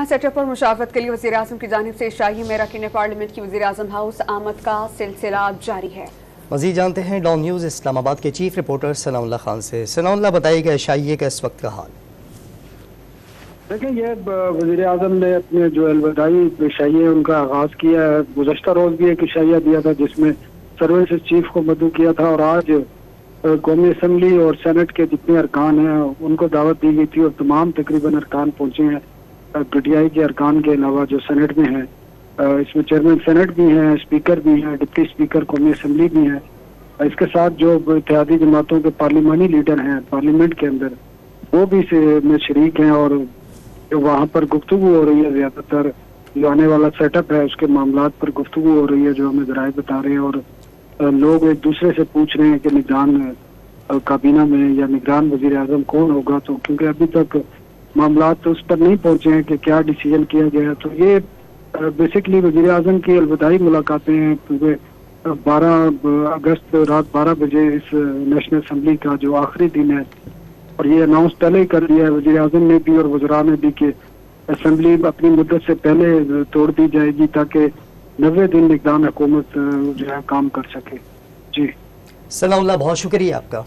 Setup पर मुशावरत के लिए वज़ीर-ए-आज़म की जानिब से शाही में रकीन पार्लियामेंट की वज़ीर-ए-आज़म हाउस आमद का सिलसिला जारी है। मज़ीद जानते हैं डॉन न्यूज़ इस्लामाबाद के चीफ रिपोर्टर सनाउल्लाह खान से। सनाउल्लाह, बताइएगा शाही का इस वक्त का हाल। देखिए, ये वज़ीर-ए-आज़म ने अपने जो अलविदाई शाही उनका आगाज़ किया है। गुज़श्ता रोज़ भी एक शाहिया दिया था जिसमें सर्विसेज चीफ को मदऊ किया था, और आज कौमी असम्बली और सेनेट के जितने अरकान हैं उनको दावत दी गई थी और तमाम तकरीबन अरकान पहुंचे हैं। पीटीआई के अरकान के अलावा जो सेनेट में हैं, इसमें चेयरमैन सेनेट भी हैं, स्पीकर भी हैं, डिप्टी स्पीकर कौमी असम्बली भी हैं। इसके साथ जो इत्तेहादी जमातों के पार्लिमानी लीडर हैं पार्लियामेंट के अंदर, वो भी में शरीक हैं और वहाँ पर गुफ्तगू हो रही है। ज्यादातर जो आने वाला सेटअप है उसके मामलात पर गुफ्तगू हो रही है, जो हमें ज़राए बता रहे हैं, और लोग एक दूसरे से पूछ रहे हैं कि निगरान काबीना में या निगरान वज़ीर-ए-आज़म कौन होगा। तो क्योंकि अभी तक मामलात तो उस पर नहीं पहुंचे हैं कि क्या डिसीजन किया गया है। तो ये बेसिकली वज़ीर-ए-आज़म की अलविदाई मुलाकातें हैं, क्योंकि 12 अगस्त रात 12 बजे इस नेशनल असम्बली का जो आखिरी दिन है, और ये अनाउंस पहले ही कर दिया है वज़ीर-ए-आज़म ने भी और वज़रा ने भी कि असम्बली अपनी मुद्दत से पहले तोड़ दी जाएगी ताकि 90 दिन निगरान हुकूमत जो है काम कर सके। जी सनाउल्लाह, बहुत शुक्रिया आपका।